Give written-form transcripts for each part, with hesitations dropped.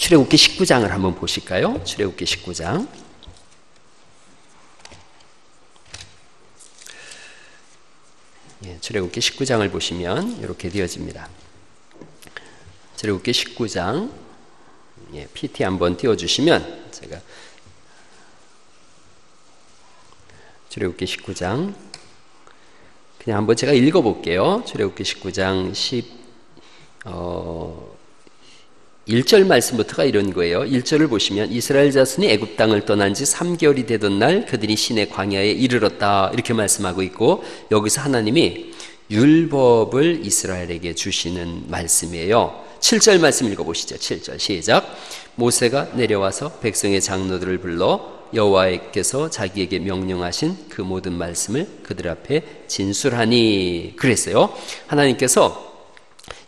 출애굽기 19장을 한번 보실까요? 출애굽기 19장. 출애굽기 19장을 보시면 이렇게 되어집니다. 출애굽기 19장, PT 한번 띄워주시면 제가 출애굽기 19장 그냥 한번 제가 읽어볼게요. 출애굽기 19장 1절 말씀부터가 이런 거예요. 1절을 보시면 이스라엘 자손이 애굽 땅을 떠난 지 3개월이 되던 날 그들이 시내 광야에 이르렀다 이렇게 말씀하고 있고, 여기서 하나님이 율법을 이스라엘에게 주시는 말씀이에요. 7절 말씀 읽어보시죠. 7절 시작. 모세가 내려와서 백성의 장로들을 불러 여호와께서 자기에게 명령하신 그 모든 말씀을 그들 앞에 진술하니. 그랬어요. 하나님께서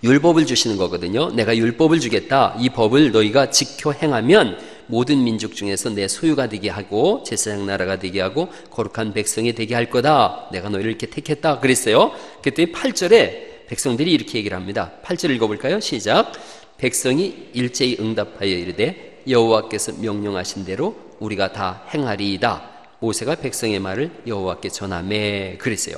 율법을 주시는 거거든요. 내가 율법을 주겠다. 이 법을 너희가 지켜 행하면 모든 민족 중에서 내 소유가 되게 하고 제사장 나라가 되게 하고 거룩한 백성이 되게 할 거다. 내가 너희를 이렇게 택했다. 그랬어요. 그랬더니 8절에 백성들이 이렇게 얘기를 합니다. 8절 읽어볼까요? 시작. 백성이 일제히 응답하여 이르되 여호와께서 명령하신 대로 우리가 다 행하리이다. 모세가 백성의 말을 여호와께 전하매. 그랬어요.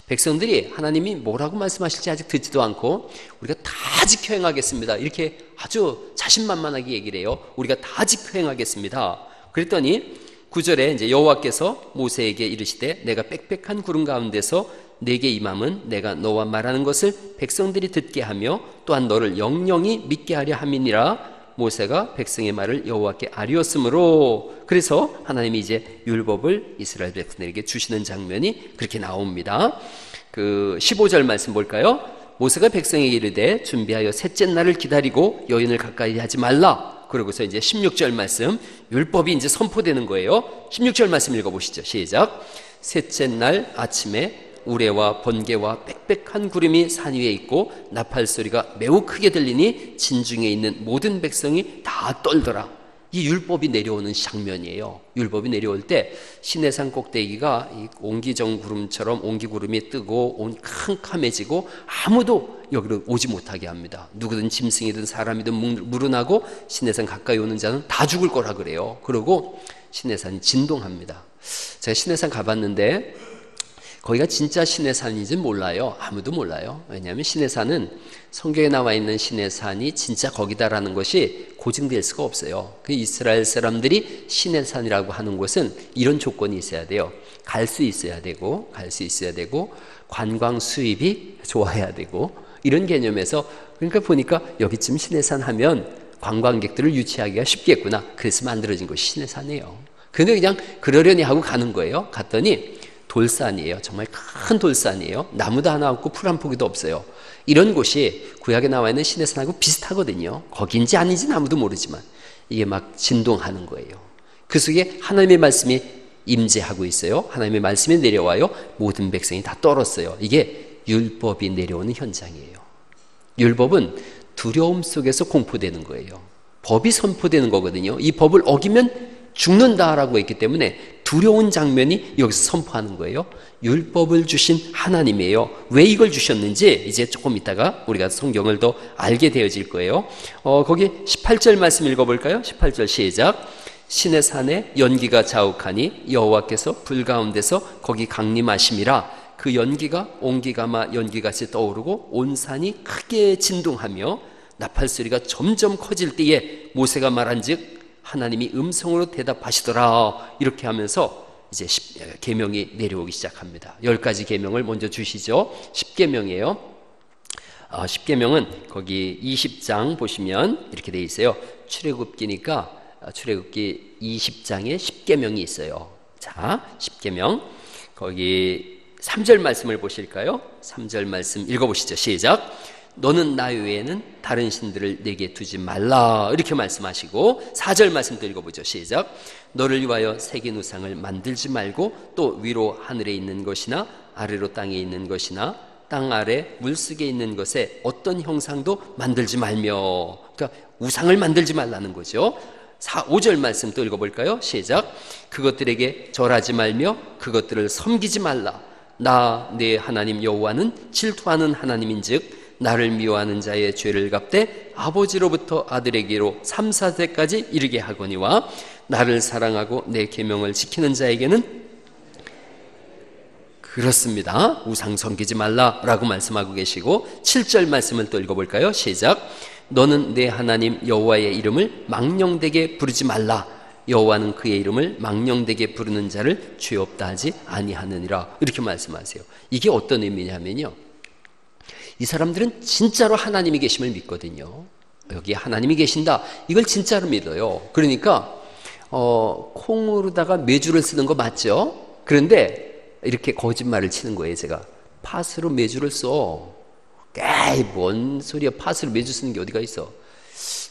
백성들이 하나님이 뭐라고 말씀하실지 아직 듣지도 않고 우리가 다 지켜 행하겠습니다. 이렇게 아주 자신만만하게 얘기를 해요. 우리가 다 지켜 행하겠습니다. 그랬더니 9절에 이제 여호와께서 모세에게 이르시되 내가 빽빽한 구름 가운데서 내게 임함은 내가 너와 말하는 것을 백성들이 듣게 하며 또한 너를 영영히 믿게 하려 함이니라. 모세가 백성의 말을 여호와께 아뢰었으므로. 그래서 하나님이 이제 율법을 이스라엘 백성들에게 주시는 장면이 그렇게 나옵니다. 그 15절 말씀 볼까요? 모세가 백성에게 이르되 준비하여 셋째 날을 기다리고 여인을 가까이 하지 말라. 그러고서 이제 16절 말씀, 율법이 이제 선포되는 거예요. 16절 말씀 읽어보시죠. 시작. 셋째 날 아침에 우레와 번개와 빽빽한 구름이 산 위에 있고 나팔 소리가 매우 크게 들리니 진중에 있는 모든 백성이 다 떨더라. 이 율법이 내려오는 장면이에요. 율법이 내려올 때 시내산 꼭대기가 이 옹기정 구름처럼 옹기구름이 뜨고 캄캄해지고 아무도 여기로 오지 못하게 합니다. 누구든 짐승이든 사람이든 물어나고 시내산 가까이 오는 자는 다 죽을 거라 그래요. 그러고 시내산이 진동합니다. 제가 시내산 가봤는데 거기가 진짜 시내산인지 몰라요. 아무도 몰라요. 왜냐하면 시내산은 성경에 나와 있는 시내산이 진짜 거기다라는 것이 고증될 수가 없어요. 그 이스라엘 사람들이 시내산이라고 하는 곳은 이런 조건이 있어야 돼요. 갈 수 있어야 되고 관광 수입이 좋아야 되고 이런 개념에서, 그러니까 보니까 여기쯤 시내산 하면 관광객들을 유치하기가 쉽겠구나. 그래서 만들어진 곳이 시내산이에요. 근데 그냥 그러려니 하고 가는 거예요. 갔더니 돌산이에요. 정말 큰 돌산이에요. 나무도 하나 없고 풀 한 포기도 없어요. 이런 곳이 구약에 나와 있는 시내산하고 비슷하거든요. 거긴지 아닌지는 아무도 모르지만 이게 막 진동하는 거예요. 그 속에 하나님의 말씀이 임재하고 있어요. 하나님의 말씀이 내려와요. 모든 백성이 다 떨었어요. 이게 율법이 내려오는 현장이에요. 율법은 두려움 속에서 공포되는 거예요. 법이 선포되는 거거든요. 이 법을 어기면 죽는다라고 했기 때문에 두려운 장면이 여기서 선포하는 거예요. 율법을 주신 하나님이에요. 왜 이걸 주셨는지 이제 조금 있다가 우리가 성경을 더 알게 되어질 거예요. 거기 18절 말씀 읽어볼까요? 18절 시작. 시내 산에 연기가 자욱하니 여호와께서 불 가운데서 거기 강림하심이라. 그 연기가 옹기가마 연기같이 떠오르고 온 산이 크게 진동하며 나팔 소리가 점점 커질 때에 모세가 말한즉 하나님이 음성으로 대답하시더라. 이렇게 하면서 이제 계명이 내려오기 시작합니다. 10가지 계명을 먼저 주시죠. 10계명이에요. 10계명은 거기 20장 보시면 이렇게 돼 있어요. 출애굽기니까 출애굽기 20장에 10계명이 있어요. 자, 10계명 거기 3절 말씀을 보실까요? 3절 말씀 읽어보시죠. 시작. 너는 나 외에는 다른 신들을 내게 두지 말라. 이렇게 말씀하시고 4절 말씀도 읽어보죠. 시작. 너를 위하여 새긴 우상을 만들지 말고 또 위로 하늘에 있는 것이나 아래로 땅에 있는 것이나 땅 아래 물속에 있는 것에 어떤 형상도 만들지 말며. 그러니까 우상을 만들지 말라는 거죠. 5절 말씀 또 읽어볼까요? 시작. 그것들에게 절하지 말며 그것들을 섬기지 말라. 나 내 하나님 여호와는 질투하는 하나님인즉 나를 미워하는 자의 죄를 갚되 아버지로부터 아들에게로 3, 4세까지 이르게 하거니와 나를 사랑하고 내 계명을 지키는 자에게는 그렇습니다. 우상 섬기지 말라라고 말씀하고 계시고 7절 말씀을 또 읽어볼까요? 시작. 너는 내 하나님 여호와의 이름을 망령되게 부르지 말라. 여호와는 그의 이름을 망령되게 부르는 자를 죄 없다 하지 아니하느니라. 이렇게 말씀하세요. 이게 어떤 의미냐면요, 이 사람들은 진짜로 하나님이 계심을 믿거든요. 여기 하나님이 계신다, 이걸 진짜로 믿어요. 그러니까 콩으로다가 메주를 쓰는 거 맞죠? 그런데 이렇게 거짓말을 치는 거예요. 제가 팥으로 메주를 써. 에이, 뭔 소리야, 팥으로 메주 쓰는 게 어디가 있어.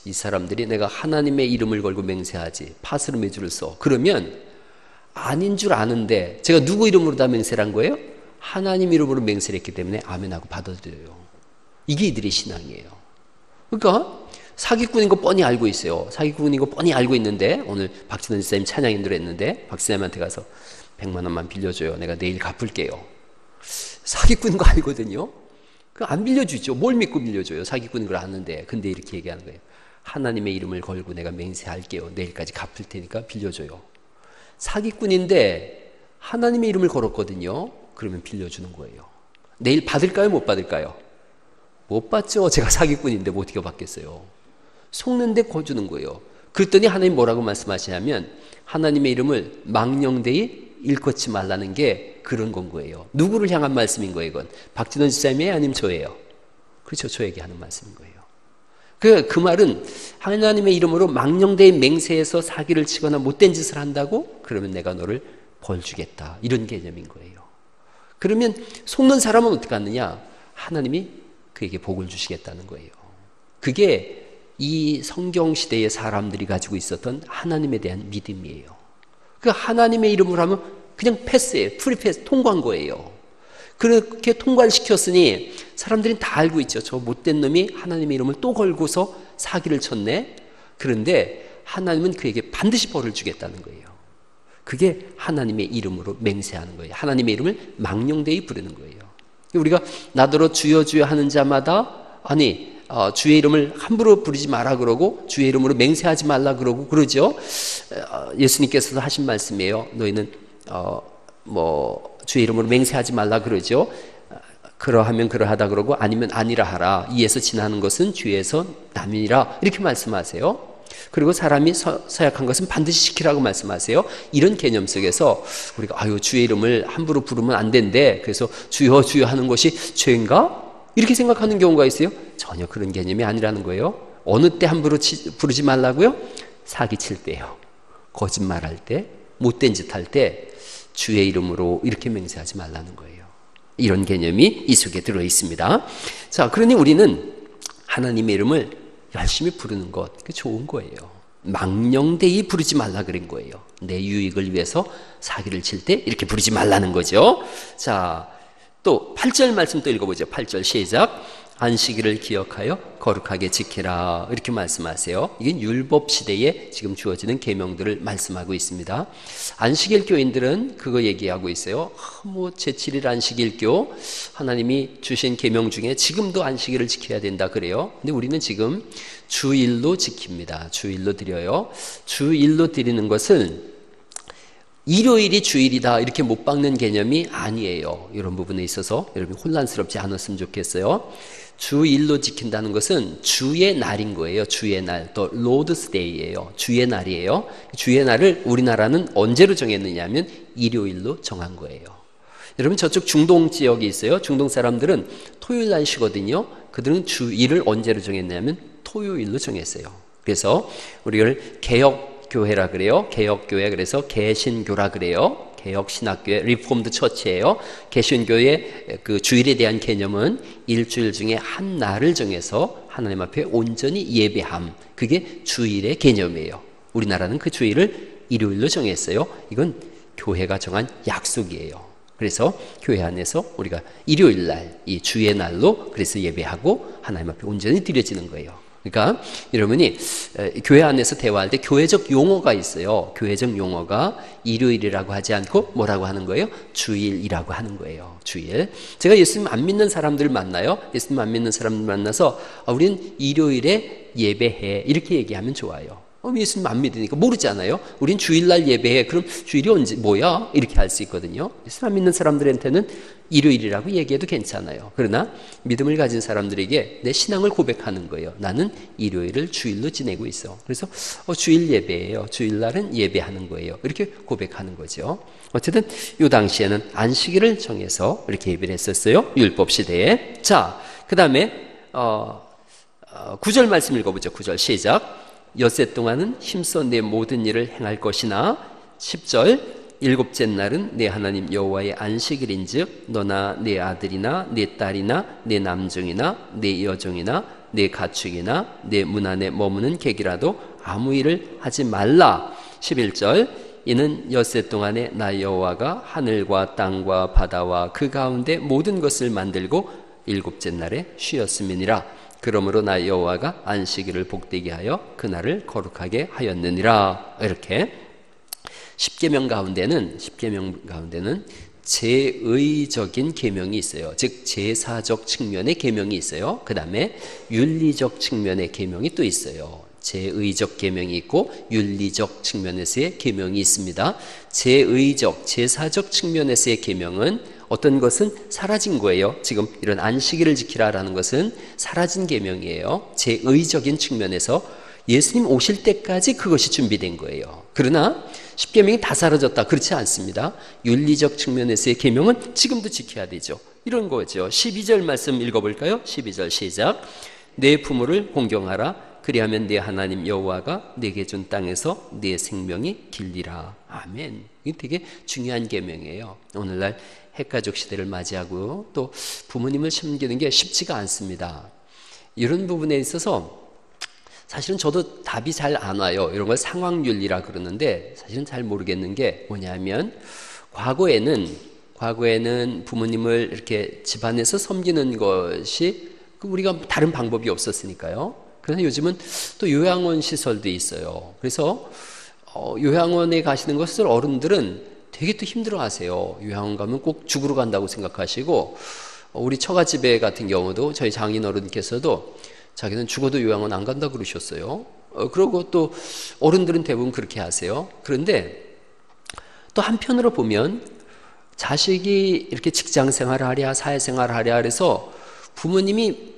이 사람들이 내가 하나님의 이름을 걸고 맹세하지 팥으로 메주를 써, 그러면 아닌 줄 아는데 제가 누구 이름으로 다 맹세를 한 거예요? 하나님 이름으로 맹세를 했기 때문에 아멘하고 받아들여요. 이게 이들의 신앙이에요. 그러니까 사기꾼인 거 뻔히 알고 있어요. 사기꾼인 거 뻔히 알고 있는데, 오늘 박진원 지사님 찬양 인도를 했는데 박지사님한테 가서 100만 원만 빌려줘요, 내가 내일 갚을게요. 사기꾼인 거 알거든요. 안 빌려주죠. 뭘 믿고 빌려줘요? 사기꾼인 걸 아는데. 근데 이렇게 얘기하는 거예요. 하나님의 이름을 걸고 내가 맹세할게요, 내일까지 갚을 테니까 빌려줘요. 사기꾼인데 하나님의 이름을 걸었거든요. 그러면 빌려주는 거예요. 내일 받을까요, 못 받을까요? 못 받죠. 제가 사기꾼인데 뭐 어떻게 받겠어요. 속는데 거주는 거예요. 그랬더니 하나님 뭐라고 말씀하시냐면 하나님의 이름을 망령되이 일컫지 말라는 게 그런 건 거예요. 누구를 향한 말씀인 거예요? 이건 박진원 지사님이에요, 아니면 저예요? 그렇죠, 저에게 하는 말씀인 거예요. 그 말은 하나님의 이름으로 망령되이 맹세해서 사기를 치거나 못된 짓을 한다고? 그러면 내가 너를 벌 주겠다, 이런 개념인 거예요. 그러면 속는 사람은 어떻게 하느냐? 하나님이 그에게 복을 주시겠다는 거예요. 그게 이 성경시대의 사람들이 가지고 있었던 하나님에 대한 믿음이에요. 그 하나님의 이름으로 하면 그냥 패스예요. 프리패스, 통과한 거예요. 그렇게 통과를 시켰으니 사람들이 다 알고 있죠. 저 못된 놈이 하나님의 이름을 또 걸고서 사기를 쳤네. 그런데 하나님은 그에게 반드시 벌을 주겠다는 거예요. 그게 하나님의 이름으로 맹세하는 거예요. 하나님의 이름을 망령되이 부르는 거예요. 우리가 나더러 주여 주여 하는 자마다 주의 이름을 함부로 부르지 마라 그러고 주의 이름으로 맹세하지 말라 그러고 그러죠. 예수님께서도 하신 말씀이에요. 너희는 주의 이름으로 맹세하지 말라 그러죠. 그러하면 그러하다 그러고 아니면 아니라 하라. 이에서 지나는 것은 주에서 남이라, 이렇게 말씀하세요. 그리고 사람이 서약한 것은 반드시 지키라고 말씀하세요. 이런 개념 속에서 우리가 주의 이름을 함부로 부르면 안 된대, 그래서 주여 주여 하는 것이 죄인가? 이렇게 생각하는 경우가 있어요. 전혀 그런 개념이 아니라는 거예요. 어느 때 함부로 부르지 말라고요? 사기칠 때요, 거짓말할 때, 못된 짓 할 때 주의 이름으로 이렇게 맹세하지 말라는 거예요. 이런 개념이 이 속에 들어 있습니다. 자, 그러니 우리는 하나님의 이름을 열심히 부르는 것, 그게 좋은 거예요. 망령되이 부르지 말라 그런 거예요. 내 유익을 위해서 사기를 칠 때 이렇게 부르지 말라는 거죠. 자, 또 8절 말씀 또 읽어보죠. 8절 시작. 안식일을 기억하여 거룩하게 지키라, 이렇게 말씀하세요. 이게 율법 시대에 지금 주어지는 계명들을 말씀하고 있습니다. 안식일 교인들은 그거 얘기하고 있어요. 제7일 안식일교, 하나님이 주신 계명 중에 지금도 안식일을 지켜야 된다 그래요. 근데 우리는 지금 주일로 지킵니다. 주일로 드려요. 주일로 드리는 것은 일요일이 주일이다 이렇게 못 박는 개념이 아니에요. 이런 부분에 있어서 여러분이 혼란스럽지 않았으면 좋겠어요. 주일로 지킨다는 것은 주의 날인 거예요. 주의 날, 또 로드스 데이예요. 주의 날이에요. 주의 날을 우리나라는 언제로 정했느냐면 일요일로 정한 거예요. 여러분, 저쪽 중동 지역이 있어요. 중동 사람들은 토요일 날 쉬거든요. 그들은 주일을 언제로 정했냐면 토요일로 정했어요. 그래서 우리를 개혁교회라 그래요. 개혁교회, 그래서 개신교라 그래요. 개혁신학교회, 리폼드 처치예요. 개신교의 그 주일에 대한 개념은 일주일 중에 한 날을 정해서 하나님 앞에 온전히 예배함, 그게 주일의 개념이에요. 우리나라는 그 주일을 일요일로 정했어요. 이건 교회가 정한 약속이에요. 그래서 교회 안에서 우리가 일요일 날, 이 주의 날로 그래서 예배하고 하나님 앞에 온전히 드려지는 거예요. 그러니까 여러분이 교회 안에서 대화할 때 교회적 용어가 있어요. 교회적 용어가 일요일이라고 하지 않고 뭐라고 하는 거예요? 주일이라고 하는 거예요. 주일. 제가 예수님 안 믿는 사람들 만나요. 예수님 안 믿는 사람들 만나서 우린 일요일에 예배해 이렇게 얘기하면 좋아요. 예수님 안 믿으니까 모르잖아요. 우린 주일날 예배해. 그럼 주일이 언제 뭐야? 이렇게 할 수 있거든요. 예수님 안 믿는 사람들한테는 일요일이라고 얘기해도 괜찮아요. 그러나 믿음을 가진 사람들에게 내 신앙을 고백하는 거예요. 나는 일요일을 주일로 지내고 있어. 그래서 주일 예배예요. 주일날은 예배하는 거예요. 이렇게 고백하는 거죠. 어쨌든 이 당시에는 안식일을 정해서 이렇게 예배를 했었어요. 율법 시대에. 자, 그 다음에 9절 말씀 읽어보죠. 9절 시작. 엿새 동안은 힘써 내 모든 일을 행할 것이나 10절 일곱째 날은 내 하나님 여호와의 안식일인즉 너나 내 아들이나 내 딸이나 내 남종이나 내 여종이나 내 가축이나 내 문 안에 머무는 객이라도 아무 일을 하지 말라. 11절 이는 엿새 동안에 나 여호와가 하늘과 땅과 바다와 그 가운데 모든 것을 만들고 일곱째 날에 쉬었음이니라. 그러므로 나 여호와가 안식일을 복되게 하여 그날을 거룩하게 하였느니라. 이렇게 10계명 가운데는 제의적인 계명이 있어요. 즉 제사적 측면의 계명이 있어요. 그 다음에 윤리적 측면의 계명이 또 있어요. 제의적 계명이 있고 윤리적 측면에서의 계명이 있습니다. 제의적, 제사적 측면에서의 계명은 어떤 것은 사라진 거예요. 지금 이런 안식일을 지키라라는 것은 사라진 계명이에요. 제의적인 측면에서 예수님 오실 때까지 그것이 준비된 거예요. 그러나 십계명이 다 사라졌다. 그렇지 않습니다. 윤리적 측면에서의 계명은 지금도 지켜야 되죠. 이런 거죠. 12절 말씀 읽어볼까요? 12절 시작. 내 부모를 공경하라. 그리하면 내 하나님 여호와가 내게 준 땅에서 내 생명이 길리라. 아멘. 이게 되게 중요한 계명이에요. 오늘날 핵가족 시대를 맞이하고 또 부모님을 섬기는 게 쉽지가 않습니다. 이런 부분에 있어서 사실은 저도 답이 잘 안 와요. 이런 걸 상황윤리라 그러는데 사실은 잘 모르겠는 게 뭐냐면 과거에는 부모님을 이렇게 집안에서 섬기는 것이 우리가 다른 방법이 없었으니까요. 그러나 요즘은 또 요양원 시설도 있어요. 그래서 요양원에 가시는 것을 어른들은 되게 또 힘들어 하세요. 요양원 가면 꼭 죽으러 간다고 생각하시고, 우리 처가집에 같은 경우도 저희 장인어른께서도 자기는 죽어도 요양원 안 간다 그러셨어요. 그리고 또 어른들은 대부분 그렇게 하세요. 그런데 또 한편으로 보면 자식이 이렇게 직장 생활하랴 사회생활 하랴 그래서 부모님이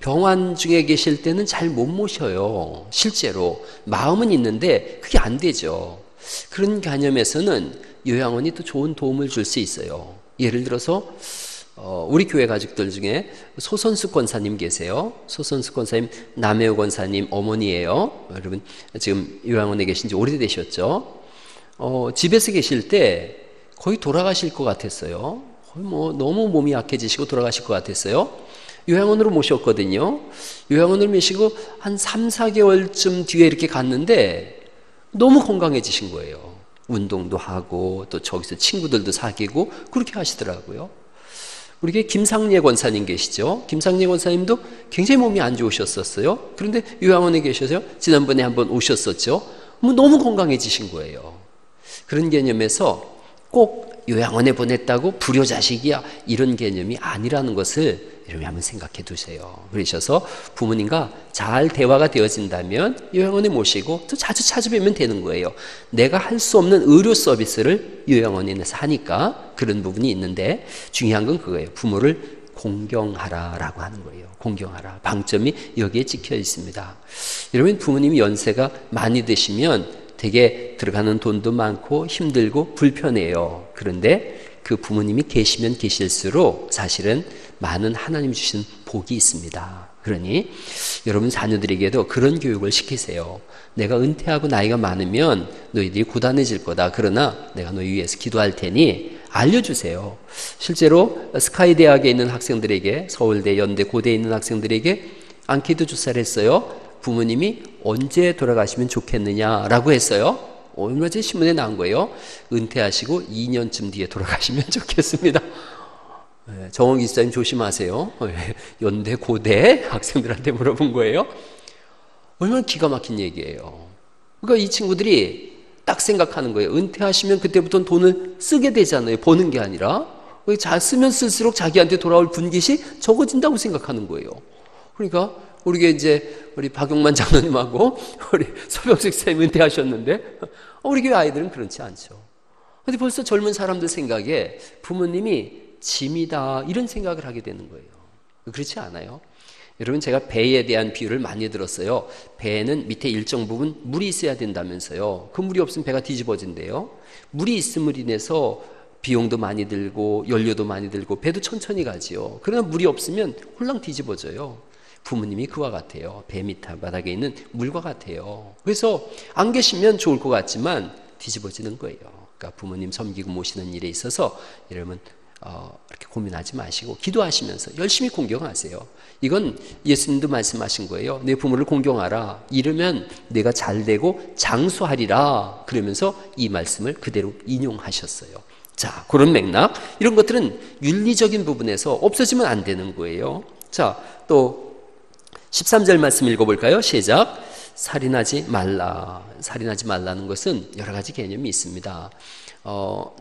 병환 중에 계실 때는 잘 못 모셔요. 실제로 마음은 있는데 그게 안 되죠. 그런 개념에서는 요양원이 또 좋은 도움을 줄 수 있어요. 예를 들어서 우리 교회 가족들 중에 소선수 권사님 계세요. 소선수 권사님 남해오 권사님 어머니예요. 여러분 지금 요양원에 계신 지 오래되셨죠. 집에서 계실 때 거의 돌아가실 것 같았어요. 거의 너무 몸이 약해지시고 돌아가실 것 같았어요. 요양원으로 모셨거든요. 요양원을 모시고 한 3, 4개월쯤 뒤에 이렇게 갔는데 너무 건강해지신 거예요. 운동도 하고 또 저기서 친구들도 사귀고 그렇게 하시더라고요. 우리 김상례 권사님 계시죠? 김상례 권사님도 굉장히 몸이 안 좋으셨었어요. 그런데 요양원에 계셔서요. 지난번에 한번 오셨었죠. 너무 건강해지신 거예요. 그런 개념에서 꼭 요양원에 보냈다고 불효자식이야 이런 개념이 아니라는 것을 여러분이 한번 생각해 두세요. 그러셔서 부모님과 잘 대화가 되어진다면 요양원에 모시고 또 자주 찾아뵈면 되는 거예요. 내가 할 수 없는 의료 서비스를 요양원에서 하니까 그런 부분이 있는데 중요한 건 그거예요. 부모를 공경하라라고 하는 거예요. 공경하라. 방점이 여기에 찍혀 있습니다. 여러분 부모님이 연세가 많이 드시면 되게 들어가는 돈도 많고 힘들고 불편해요. 그런데 그 부모님이 계시면 계실수록 사실은 많은 하나님 주신 복이 있습니다. 그러니 여러분 자녀들에게도 그런 교육을 시키세요. 내가 은퇴하고 나이가 많으면 너희들이 고단해질 거다. 그러나 내가 너희 위해서 기도할 테니 알려주세요. 실제로 스카이 대학에 있는 학생들에게 서울대, 연대, 고대에 있는 학생들에게 앙케이트 조사를 했어요. 부모님이 언제 돌아가시면 좋겠느냐라고 했어요. 얼마 전에 신문에 나온 거예요. 은퇴하시고 2년쯤 뒤에 돌아가시면 좋겠습니다. 정원 기자님 조심하세요. 연대, 고대 학생들한테 물어본 거예요. 얼마나 기가 막힌 얘기예요. 그러니까 이 친구들이 딱 생각하는 거예요. 은퇴하시면 그때부터는 돈을 쓰게 되잖아요. 버는 게 아니라. 잘 쓰면 쓸수록 자기한테 돌아올 분깃이 적어진다고 생각하는 거예요. 그러니까 우리 이제 우리 박용만 장로님하고 우리 서병식 쌤 은퇴하셨는데 우리 교회 아이들은 그렇지 않죠. 근데 벌써 젊은 사람들 생각에 부모님이 짐이다 이런 생각을 하게 되는 거예요. 그렇지 않아요? 여러분 제가 배에 대한 비유를 많이 들었어요. 배에는 밑에 일정 부분 물이 있어야 된다면서요. 그 물이 없으면 배가 뒤집어진대요. 물이 있음을 인해서 비용도 많이 들고 연료도 많이 들고 배도 천천히 가지요. 그러나 물이 없으면 홀랑 뒤집어져요. 부모님이 그와 같아요. 배 밑바닥에 있는 물과 같아요. 그래서 안 계시면 좋을 것 같지만 뒤집어지는 거예요. 그러니까 부모님 섬기고 모시는 일에 있어서 여러분 이렇게 고민하지 마시고 기도하시면서 열심히 공경하세요. 이건 예수님도 말씀하신 거예요. 내 부모를 공경하라. 이러면 내가 잘되고 장수하리라. 그러면서 이 말씀을 그대로 인용하셨어요. 자, 그런 맥락. 이런 것들은 윤리적인 부분에서 없어지면 안 되는 거예요. 자, 또 13절 말씀 읽어볼까요? 시작. 살인하지 말라. 살인하지 말라는 것은 여러 가지 개념이 있습니다.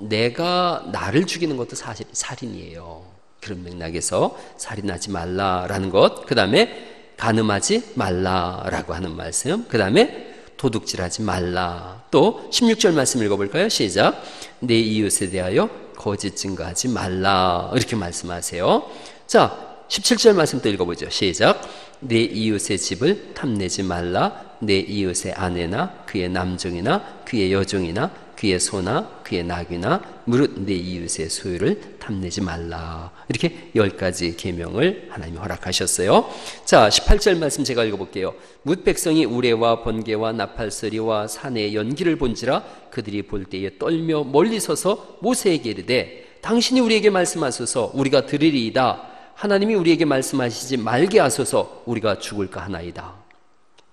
내가 나를 죽이는 것도 사실 살인이에요. 그런 맥락에서 살인하지 말라라는 것, 그 다음에 간음하지 말라라고 하는 말씀, 그 다음에 도둑질하지 말라. 또 16절 말씀 읽어볼까요? 시작. 내 이웃에 대하여 거짓 증거하지 말라. 이렇게 말씀하세요. 자, 17절 말씀 또 읽어보죠. 시작. 내 이웃의 집을 탐내지 말라. 내 이웃의 아내나 그의 남종이나 그의 여종이나 그의 소나 그의 낙이나 무릇 내 이웃의 소유를 탐내지 말라. 이렇게 10가지 계명을 하나님이 허락하셨어요. 자, 18절 말씀 제가 읽어볼게요. 뭇 백성이 우레와 번개와 나팔소리와 산의 연기를 본지라 그들이 볼 때에 떨며 멀리 서서 모세에게 이르되 당신이 우리에게 말씀하소서 우리가 들으리이다. 하나님이 우리에게 말씀하시지 말게 하소서 우리가 죽을까 하나이다.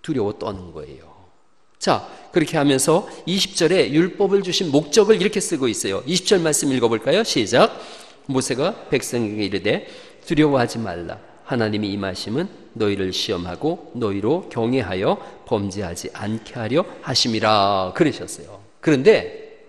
두려워 떠는 거예요. 자, 그렇게 하면서 20절에 율법을 주신 목적을 이렇게 쓰고 있어요. 20절 말씀 읽어볼까요? 시작. 모세가 백성에게 이르되 두려워하지 말라. 하나님이 임하심은 너희를 시험하고 너희로 경외하여 범죄하지 않게 하려 하심이라. 그러셨어요. 그런데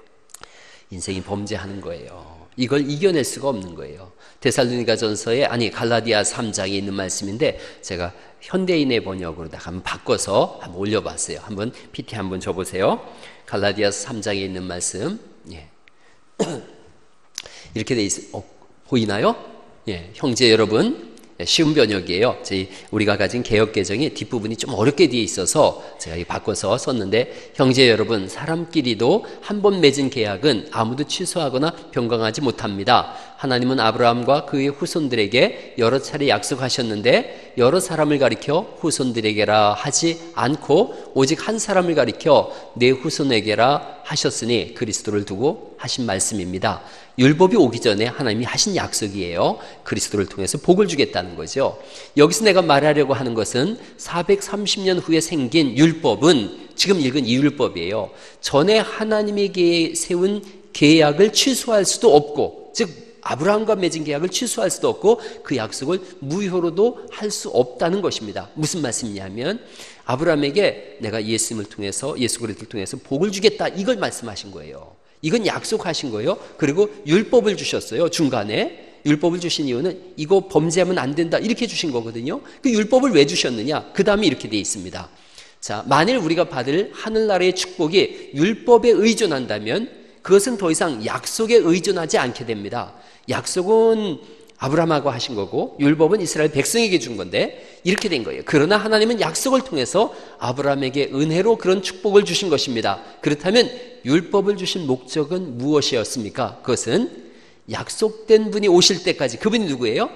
인생이 범죄하는 거예요. 이걸 이겨낼 수가 없는 거예요. 데살로니가전서에 갈라디아 3장에 있는 말씀인데 제가 현대인의 번역으로 한번 바꿔서 한번 올려봤어요. 한번 PT 한번 줘보세요. 갈라디아서 3장에 있는 말씀, 예. 이렇게 돼 있어요. 보이나요? 예, 형제 여러분, 쉬운 번역이에요. 우리가 가진 개역 개정이 뒷부분이 좀 어렵게 되어 있어서 제가 바꿔서 썼는데, 형제 여러분, 사람끼리도 한 번 맺은 계약은 아무도 취소하거나 변경하지 못합니다. 하나님은 아브라함과 그의 후손들에게 여러 차례 약속하셨는데 여러 사람을 가리켜 후손들에게라 하지 않고 오직 한 사람을 가리켜 내 후손에게라 하셨으니 그리스도를 두고 하신 말씀입니다. 율법이 오기 전에 하나님이 하신 약속이에요. 그리스도를 통해서 복을 주겠다는 거죠. 여기서 내가 말하려고 하는 것은 430년 후에 생긴 율법은 지금 읽은 이 율법이에요. 전에 하나님에게 세운 계약을 취소할 수도 없고, 즉 아브라함과 맺은 계약을 취소할 수도 없고 그 약속을 무효로도 할 수 없다는 것입니다. 무슨 말씀이냐면 아브라함에게 내가 예수님을 통해서, 예수 그리스도를 통해서 복을 주겠다, 이걸 말씀하신 거예요. 이건 약속하신 거예요. 그리고 율법을 주셨어요. 중간에 율법을 주신 이유는 이거 범죄하면 안 된다 이렇게 주신 거거든요. 그 율법을 왜 주셨느냐? 그 다음에 이렇게 돼 있습니다. 자, 만일 우리가 받을 하늘나라의 축복이 율법에 의존한다면 그것은 더 이상 약속에 의존하지 않게 됩니다. 약속은 아브라함하고 하신 거고 율법은 이스라엘 백성에게 준 건데 이렇게 된 거예요. 그러나 하나님은 약속을 통해서 아브라함에게 은혜로 그런 축복을 주신 것입니다. 그렇다면 율법을 주신 목적은 무엇이었습니까? 그것은 약속된 분이 오실 때까지, 그분이 누구예요?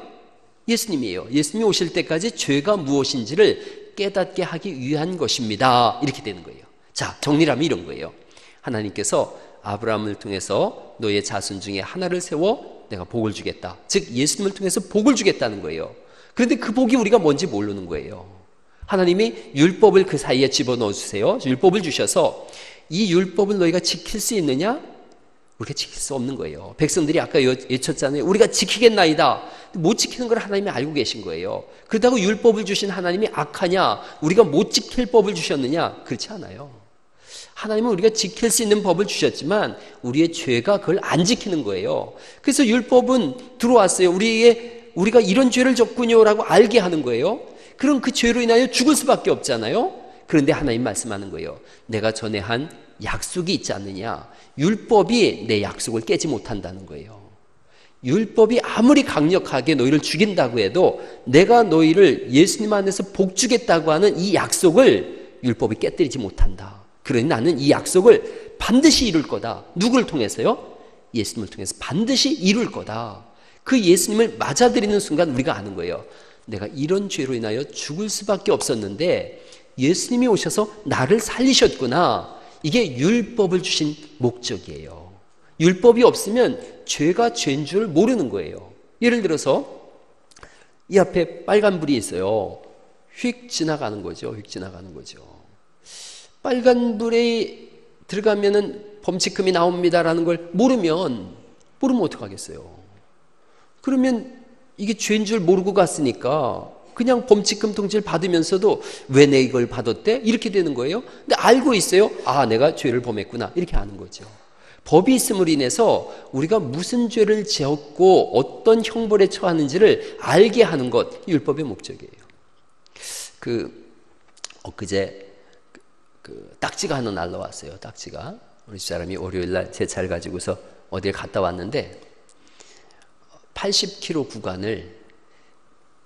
예수님이에요. 예수님이 오실 때까지 죄가 무엇인지를 깨닫게 하기 위한 것입니다. 이렇게 되는 거예요. 자, 정리를 하면 이런 거예요. 하나님께서 아브라함을 통해서 너의 자손 중에 하나를 세워 내가 복을 주겠다. 즉 예수님을 통해서 복을 주겠다는 거예요. 그런데 그 복이 우리가 뭔지 모르는 거예요. 하나님이 율법을 그 사이에 집어넣어 주세요. 율법을 주셔서 이 율법을 너희가 지킬 수 있느냐? 우리가 지킬 수 없는 거예요. 백성들이 아까 외쳤잖아요. 우리가 지키겠나이다. 못 지키는 걸 하나님이 알고 계신 거예요. 그렇다고 율법을 주신 하나님이 악하냐, 우리가 못 지킬 법을 주셨느냐? 그렇지 않아요. 하나님은 우리가 지킬 수 있는 법을 주셨지만 우리의 죄가 그걸 안 지키는 거예요. 그래서 율법은 들어왔어요. 우리가 이런 죄를 졌군요라고 알게 하는 거예요. 그럼 그 죄로 인하여 죽을 수밖에 없잖아요. 그런데 하나님 말씀하는 거예요. 내가 전에 한 약속이 있지 않느냐. 율법이 내 약속을 깨지 못한다는 거예요. 율법이 아무리 강력하게 너희를 죽인다고 해도 내가 너희를 예수님 안에서 복주겠다고 하는 이 약속을 율법이 깨뜨리지 못한다. 그러니 나는 이 약속을 반드시 이룰 거다. 누구를 통해서요? 예수님을 통해서 반드시 이룰 거다. 그 예수님을 맞아들이는 순간 우리가 아는 거예요. 내가 이런 죄로 인하여 죽을 수밖에 없었는데 예수님이 오셔서 나를 살리셨구나. 이게 율법을 주신 목적이에요. 율법이 없으면 죄가 죄인 줄 모르는 거예요. 예를 들어서 이 앞에 빨간불이 있어요. 휙 지나가는 거죠. 휙 지나가는 거죠. 빨간불에 들어가면은 범칙금이 나옵니다라는 걸 모르면 어떡하겠어요? 그러면 이게 죄인 줄 모르고 갔으니까 그냥 범칙금 통지를 받으면서도 왜 내 이걸 받았대? 이렇게 되는 거예요. 근데 알고 있어요. 아, 내가 죄를 범했구나. 이렇게 아는 거죠. 법이 있음으로 인해서 우리가 무슨 죄를 지었고 어떤 형벌에 처하는지를 알게 하는 것, 율법의 목적이에요. 엊그제 딱지가 하나 날라왔어요. 딱지가. 우리 집사람이 월요일날 제 차를 가지고서 어딜 갔다 왔는데 80km 구간을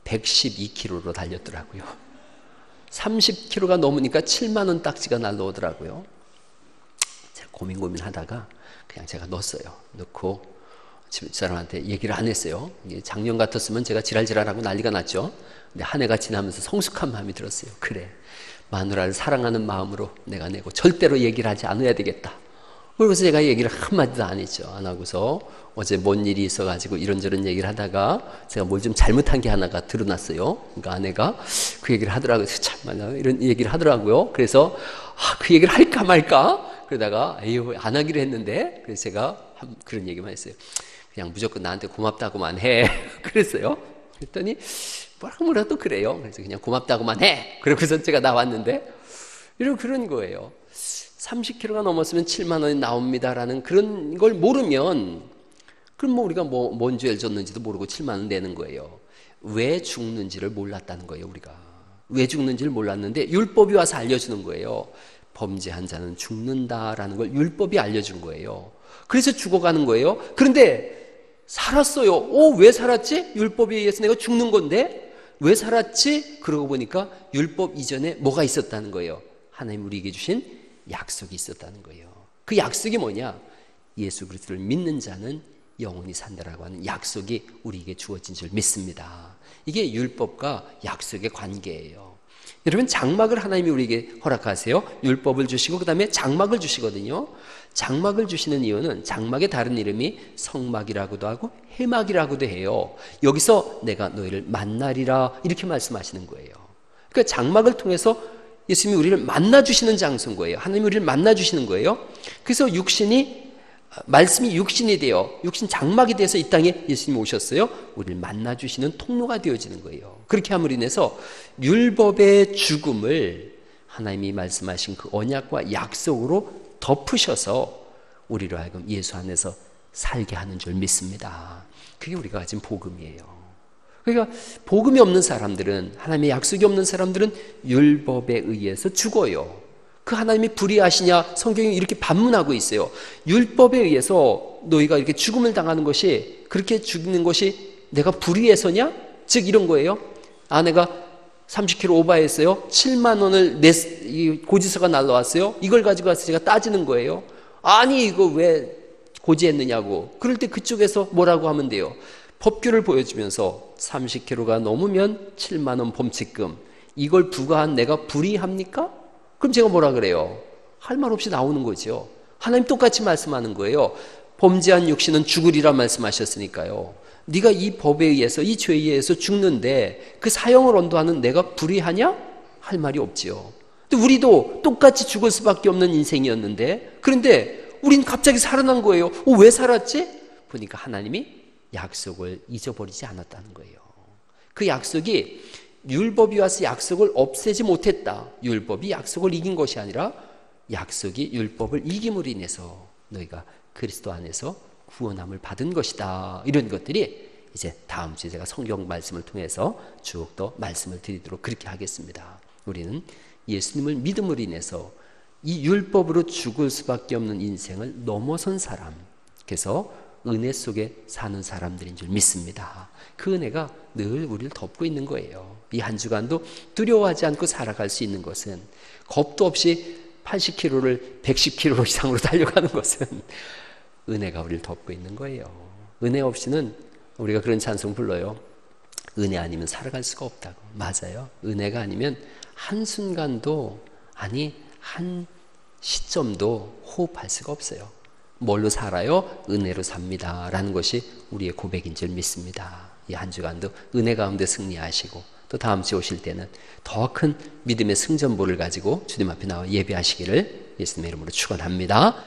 112km로 달렸더라고요. 30km가 넘으니까 7만 원 딱지가 날라오더라고요. 제가 고민하다가 그냥 제가 넣었어요. 넣고 집사람한테 얘기를 안 했어요. 작년 같았으면 제가 지랄지랄하고 난리가 났죠. 근데 한 해가 지나면서 성숙한 마음이 들었어요. 그래, 마누라를 사랑하는 마음으로 내가 내고 절대로 얘기를 하지 않아야 되겠다. 그래서 제가 얘기를 한마디도 안 했죠. 안 하고서 어제 뭔 일이 있어가지고 이런저런 얘기를 하다가 제가 뭘 좀 잘못한 게 하나가 드러났어요. 그러니까 아내가 그 얘기를 하더라고요. 참말로 이런 얘기를 하더라고요. 그래서 그 얘기를 할까 말까 그러다가 에휴 안 하기로 했는데 그래서 제가 그런 얘기만 했어요. 그냥 무조건 나한테 고맙다고만 해. 그랬어요. 그랬더니 뭐라도 그래요. 그래서 그냥 고맙다고만 해. 그러고서 제가 나왔는데 그런 거예요. 30km가 넘었으면 7만 원이 나옵니다라는 그런 걸 모르면 그럼 우리가 뭔 죄를 졌는지도 모르고 7만 원 내는 거예요. 왜 죽는지를 몰랐다는 거예요. 우리가 왜 죽는지를 몰랐는데 율법이 와서 알려주는 거예요. 범죄한 자는 죽는다라는 걸 율법이 알려준 거예요. 그래서 죽어가는 거예요. 그런데 살았어요. 왜 살았지? 율법에 의해서 내가 죽는 건데 왜 살았지? 그러고 보니까 율법 이전에 뭐가 있었다는 거예요. 하나님 우리에게 주신 약속이 있었다는 거예요. 그 약속이 뭐냐? 예수 그리스도를 믿는 자는 영원히 산다라고 하는 약속이 우리에게 주어진 줄 믿습니다. 이게 율법과 약속의 관계예요. 여러분 장막을 하나님이 우리에게 허락하세요. 율법을 주시고 그 다음에 장막을 주시거든요. 장막을 주시는 이유는 장막의 다른 이름이 성막이라고도 하고 회막이라고도 해요. 여기서 내가 너희를 만나리라 이렇게 말씀하시는 거예요. 그러니까 장막을 통해서 예수님이 우리를 만나주시는 장소인 거예요. 하나님이 우리를 만나주시는 거예요. 그래서 말씀이 육신이 되어 육신 장막이 돼서 이 땅에 예수님이 오셨어요. 우리를 만나주시는 통로가 되어지는 거예요. 그렇게 함으로 인해서 율법의 죽음을 하나님이 말씀하신 그 언약과 약속으로 덮으셔서 우리로 하여금 예수 안에서 살게 하는 줄 믿습니다. 그게 우리가 가진 복음이에요. 그러니까 복음이 없는 사람들은 하나님의 약속이 없는 사람들은 율법에 의해서 죽어요. 그 하나님이 불의하시냐 성경이 이렇게 반문하고 있어요. 율법에 의해서 너희가 이렇게 죽음을 당하는 것이 그렇게 죽는 것이 내가 불의해서냐? 즉 이런 거예요. 아내가 30km 오버했어요. 7만 원을 고지서가 날라왔어요. 이걸 가지고 와서 제가 따지는 거예요. 아니 이거 왜 고지했느냐고. 그럴 때 그쪽에서 뭐라고 하면 돼요. 법규를 보여주면서 30km가 넘으면 7만 원 범칙금 이걸 부과한 내가 불의합니까? 그럼 제가 뭐라 그래요? 할 말 없이 나오는 거죠. 하나님 똑같이 말씀하는 거예요. 범죄한 육신은 죽으리라 말씀하셨으니까요. 네가 이 법에 의해서 이 죄에 의해서 죽는데 그 사형을 언도하는 내가 불의하냐? 할 말이 없지요. 근데 우리도 똑같이 죽을 수밖에 없는 인생이었는데 그런데 우린 갑자기 살아난 거예요. 왜 살았지? 보니까 하나님이 약속을 잊어버리지 않았다는 거예요. 그 약속이 율법이 와서 약속을 없애지 못했다. 율법이 약속을 이긴 것이 아니라 약속이 율법을 이김으로 인해서 너희가 그리스도 안에서 구원함을 받은 것이다. 이런 것들이 이제 다음 주에 제가 성경 말씀을 통해서 쭉 더 말씀을 드리도록 그렇게 하겠습니다. 우리는 예수님을 믿음으로 인해서 이 율법으로 죽을 수밖에 없는 인생을 넘어선 사람, 그래서 은혜 속에 사는 사람들인 줄 믿습니다. 그 은혜가 늘 우리를 덮고 있는 거예요. 이 한 주간도 두려워하지 않고 살아갈 수 있는 것은, 겁도 없이 80km를 110km 이상으로 달려가는 것은 은혜가 우리를 덮고 있는 거예요. 은혜 없이는, 우리가 그런 찬송 불러요. 은혜 아니면 살아갈 수가 없다고. 맞아요. 은혜가 아니면 한순간도, 아니 한 시점도 호흡할 수가 없어요. 뭘로 살아요? 은혜로 삽니다 라는 것이 우리의 고백인 줄 믿습니다. 이 한 주간도 은혜 가운데 승리하시고, 또 다음 주에 오실 때는 더 큰 믿음의 승전보를 가지고 주님 앞에 나와 예배하시기를 예수님의 이름으로 축원합니다.